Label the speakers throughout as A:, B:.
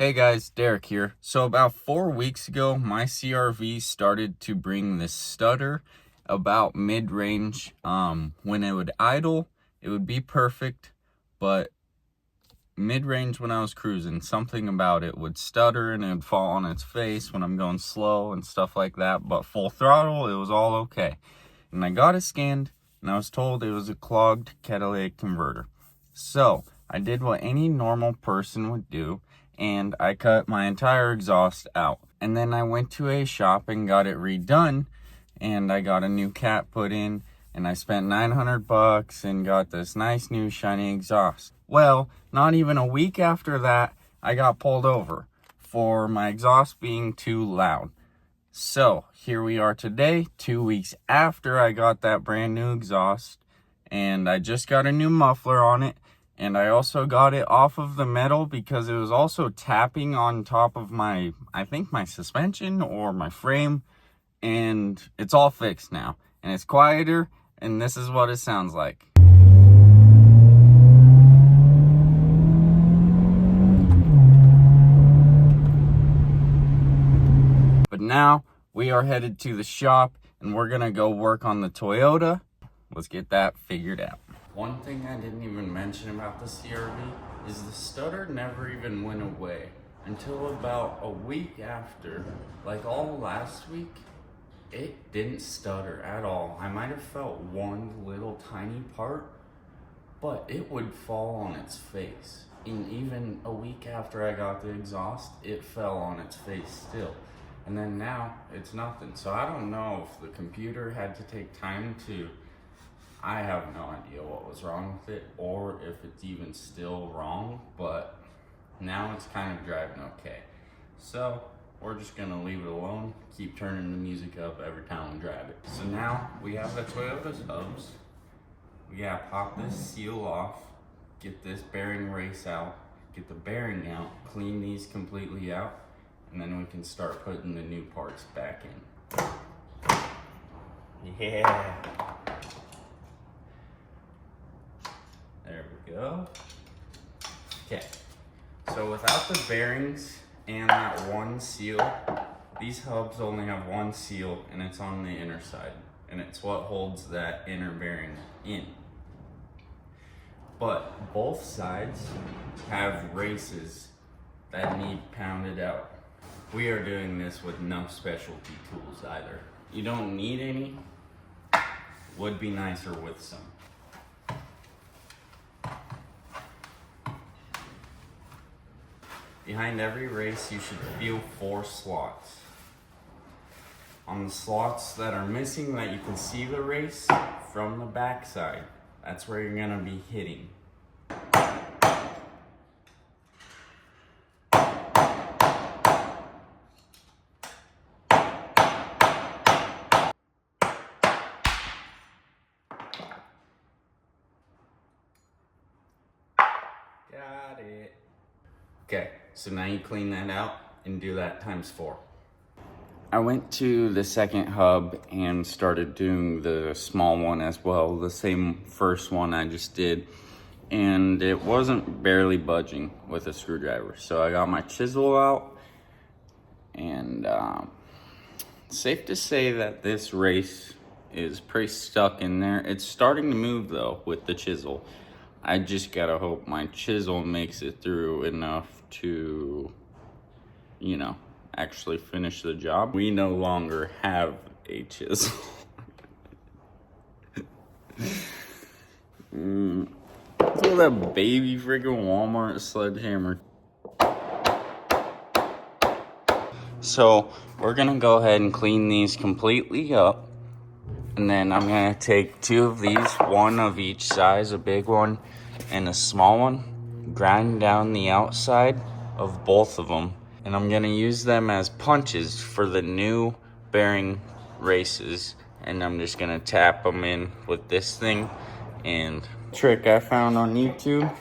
A: Hey guys, Derek here. So about 4 weeks ago, my CRV started to bring this stutter about mid-range. When it would idle, it would be perfect, but mid-range when I was cruising, something about it would stutter and it would fall on its face when I'm going slow and stuff like that. But full throttle, it was all okay. And I got it scanned and I was told it was a clogged catalytic converter. So I did what any normal person would do, and I cut my entire exhaust out. And then I went to a shop and got it redone, and I got a new cap put in, and I spent $900 and got this nice new shiny exhaust. Well, not even a week after that, I got pulled over for my exhaust being too loud. So here we are today, 2 weeks after I got that brand new exhaust, and I just got a new muffler on it. And I also got it off of the metal because it was also tapping on top of my suspension or my frame. And it's all fixed now. And it's quieter, and this is what it sounds like. But now we are headed to the shop, and we're gonna go work on the Toyota. Let's get that figured out. One thing I didn't even mention about the CRV is the stutter never even went away until about a week after. Like all last week, it didn't stutter at all. I might have felt one little tiny part, but it would fall on its face. And even a week after I got the exhaust, it fell on its face still. And then now it's nothing. So I don't know if the computer had to take time to, I have no idea what was wrong with it or if it's even still wrong, but now it's kind of driving okay. So we're just gonna leave it alone, keep turning the music up every time we drive it. So now we have the Toyota's hubs. We gotta pop this seal off, get this bearing race out, get the bearing out, clean these completely out, and then we can start putting the new parts back in. Yeah. There we go. Okay, so without the bearings and that one seal, these hubs only have one seal, and it's on the inner side, and it's what holds that inner bearing in. But both sides have races that need pounded out. We are doing this with no specialty tools either. You don't need any. Would be nicer with some. Behind every race, you should feel 4 slots. On the slots that are missing, that you can see the race from the back side, that's where you're gonna be hitting. Got it. Okay, so now you clean that out and do that times 4. I went to the second hub and started doing the small one as well, the same first one I just did, and it wasn't barely budging with a screwdriver. So I got my chisel out, and safe to say that this race is pretty stuck in there. It's starting to move though with the chisel. I just gotta hope my chisel makes it through enough to, actually finish the job. We no longer have a chisel. Throw that baby freaking Walmart sledgehammer. So we're gonna go ahead and clean these completely up. And then I'm gonna take 2 of these, one of each size, a big one and a small one, grind down the outside of both of them, and I'm gonna use them as punches for the new bearing races. And I'm just gonna tap them in with this thing and trick I found on YouTube.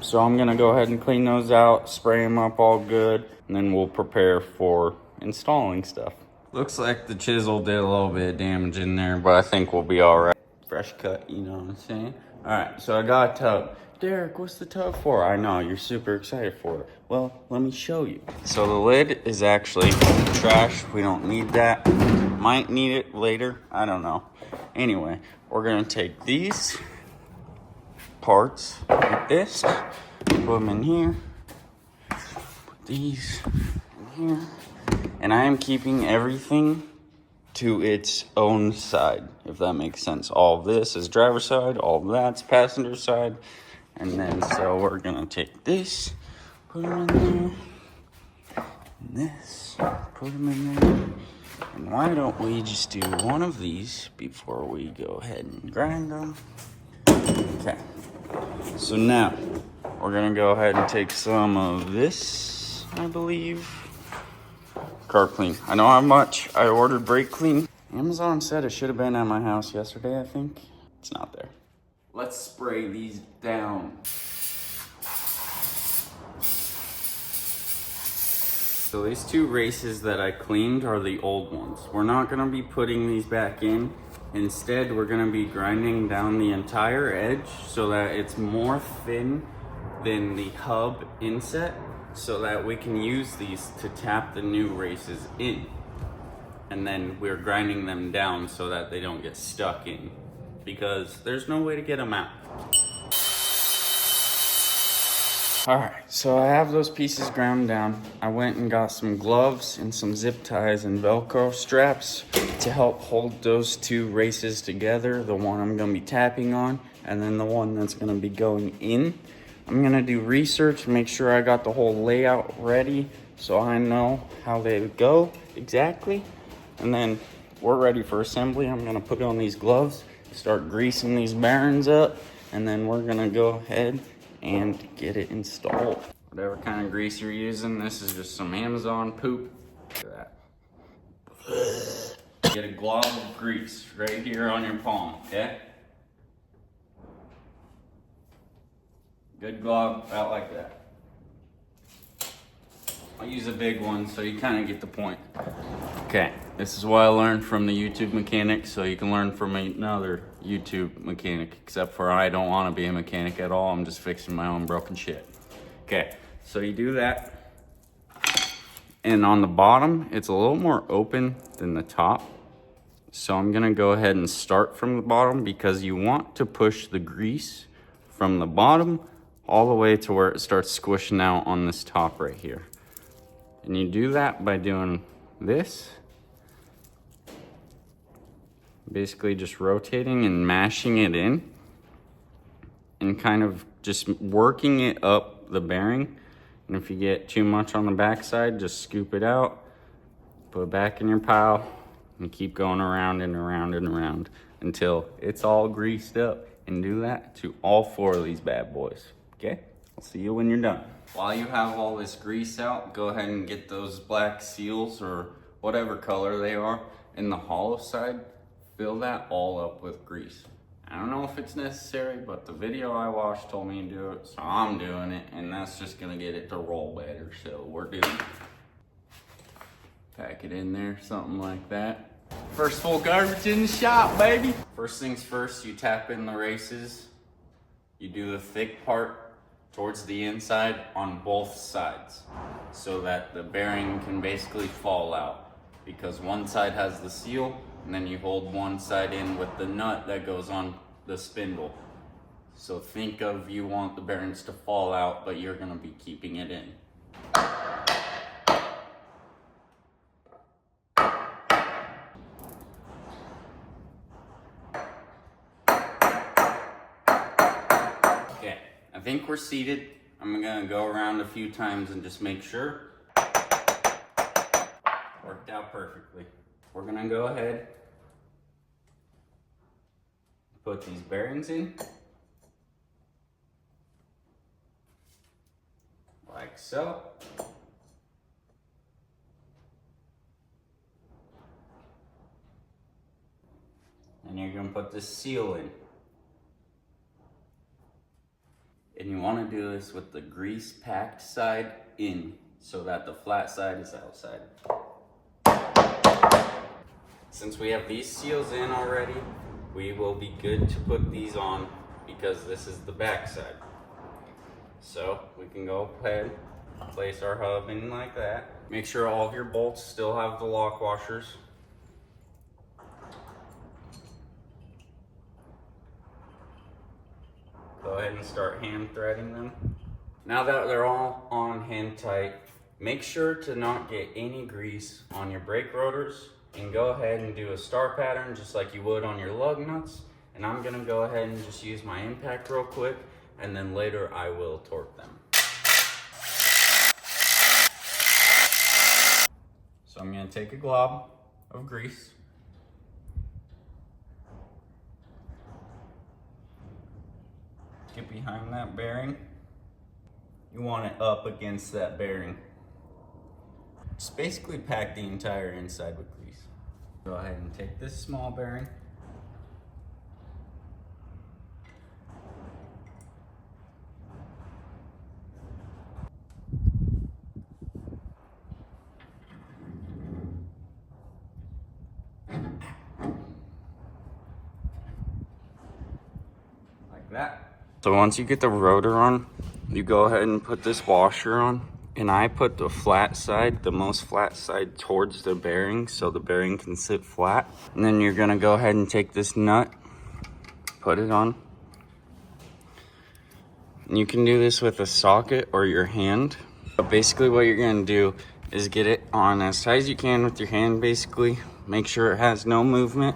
A: So I'm gonna go ahead and clean those out, spray them up all good, and then we'll prepare for installing stuff. Looks like the chisel did a little bit of damage in there, but I think we'll be all right. Fresh cut, you know what I'm saying? All right, so I got a tub. Derek, what's the tub for? I know, you're super excited for it. Well, let me show you. So the lid is actually trash. We don't need that. Might need it later. I don't know. Anyway, we're gonna take these parts like this, put them in here, put these in here, and I am keeping everything to its own side, if that makes sense. All of this is driver's side, all of that's passenger side, and then so we're gonna take this, put them in there, and this, put them in there, and why don't we just do one of these before we go ahead and grind them? Okay, so now we're gonna go ahead and take some of this, I believe. Car clean. I don't have much. I ordered brake clean. Amazon said it should have been at my house yesterday, I think. It's not there. Let's spray these down. So these two races that I cleaned are the old ones. We're not gonna be putting these back in. Instead, we're gonna be grinding down the entire edge so that it's more thin than the hub inset, so that we can use these to tap the new races in. And then we're grinding them down so that they don't get stuck in, because there's no way to get them out. All right, so I have those pieces ground down. I went and got some gloves and some zip ties and Velcro straps to help hold those two races together. The one I'm gonna be tapping on, and then the one that's gonna be going in. I'm gonna do research, make sure I got the whole layout ready so I know how they go exactly. And then we're ready for assembly. I'm gonna put on these gloves, start greasing these bearings up, and then we're gonna go ahead and get it installed. Whatever kind of grease you're using, this is just some Amazon poop. Look at that. Get a glob of grease right here on your palm, okay? Good glob, about like that. I'll use a big one so you kind of get the point. Okay, this is what I learned from the YouTube mechanic, so you can learn from another YouTube mechanic, except for I don't want to be a mechanic at all. I'm just fixing my own broken shit. Okay, so you do that. And on the bottom, it's a little more open than the top. So I'm gonna go ahead and start from the bottom, because you want to push the grease from the bottom all the way to where it starts squishing out on this top right here. And you do that by doing this. Basically just rotating and mashing it in and kind of just working it up the bearing. And if you get too much on the backside, just scoop it out, put it back in your pile, and keep going around and around and around until it's all greased up. And do that to all four of these bad boys. Okay, I'll see you when you're done. While you have all this grease out, go ahead and get those black seals or whatever color they are in the hollow side. Fill that all up with grease. I don't know if it's necessary, but the video I watched told me to do it, so I'm doing it, and that's just gonna get it to roll better, so we're doing it. Pack it in there, something like that. First full garbage in the shop, baby. First things first, you tap in the races. You do the thick part towards the inside on both sides so that the bearing can basically fall out, because one side has the seal, and then you hold one side in with the nut that goes on the spindle. So think of, you want the bearings to fall out, but you're gonna be keeping it in. Okay, I think we're seated. I'm gonna go around a few times and just make sure. Worked out perfectly. We're gonna go ahead, put these bearings in, like so. And you're gonna put this seal in. And you wanna do this with the grease packed side in, so that the flat side is outside. Since we have these seals in already, we will be good to put these on, because this is the back side. So we can go ahead Place our hub in like that. Make sure all of your bolts still have the lock washers. Go ahead and start hand threading them. Now that they're all on hand tight, make sure to not get any grease on your brake rotors, and go ahead and do a star pattern just like you would on your lug nuts. And I'm gonna go ahead and just use my impact real quick, and then later I will torque them. So I'm gonna take a glob of grease. Get behind that bearing. You want it up against that bearing. Just basically pack the entire inside with grease. Go ahead and take this small bearing. Like that. So once you get the rotor on, you go ahead and put this washer on. And I put the flat side, the most flat side, towards the bearing so the bearing can sit flat. And then you're gonna go ahead and take this nut, put it on. And you can do this with a socket or your hand. But basically what you're gonna do is get it on as tight as you can with your hand, basically. Make sure it has no movement.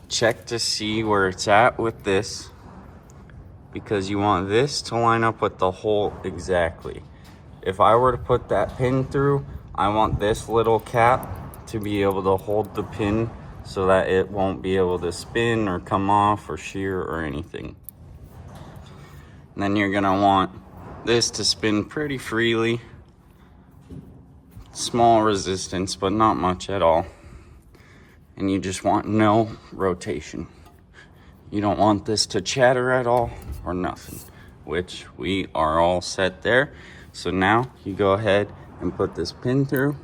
A: Check to see where it's at with this, because you want this to line up with the hole exactly. If I were to put that pin through, I want this little cap to be able to hold the pin so that it won't be able to spin or come off or shear or anything. And then you're gonna want this to spin pretty freely. Small resistance, but not much at all. And you just want no rotation. You don't want this to chatter at all or nothing, which we are all set there. So now you go ahead and put this pin through.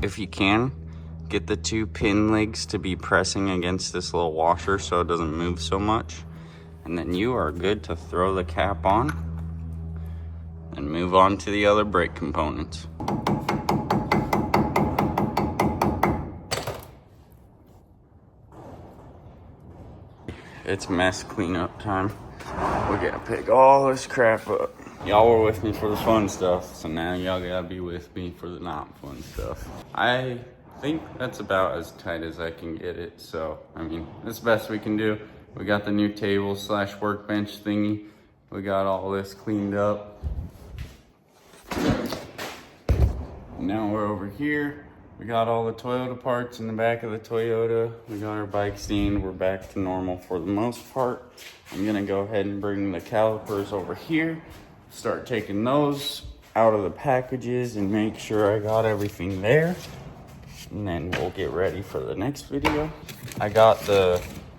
A: If you can, get the two pin legs to be pressing against this little washer so it doesn't move so much. And then you are good to throw the cap on and move on to the other brake components. It's mess cleanup time. We're gonna pick all this crap up. Y'all were with me for the fun stuff, so now y'all gotta be with me for the not fun stuff. I think that's about as tight as I can get it, so I mean, that's the best we can do. We got the new table / workbench thingy. We got all this cleaned up. Now we're over here. We got all the Toyota parts in the back of the Toyota. We got our bike stand. We're back to normal for the most part. I'm gonna go ahead and bring the calipers over here. Start taking those out of the packages and make sure I got everything there. And then we'll get ready for the next video. I got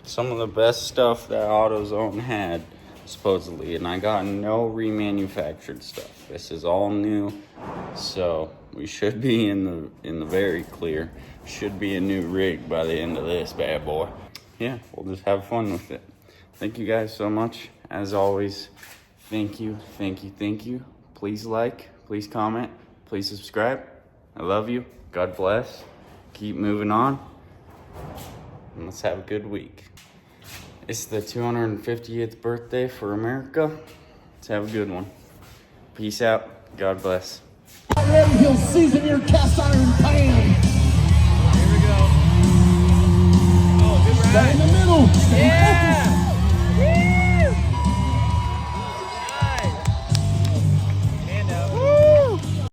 A: some of the best stuff that AutoZone had, supposedly, and I got no remanufactured stuff. This is all new, so we should be in the very clear. Should be a new rig by the end of this bad boy. Yeah, we'll just have fun with it. Thank you guys so much. As always, thank you. Please like, please comment, please subscribe. I love you. God bless. Keep moving on. And let's have a good week. It's the 250th birthday for America. Let's have a good one. Peace out. God bless.
B: Already he'll season your cast iron pan.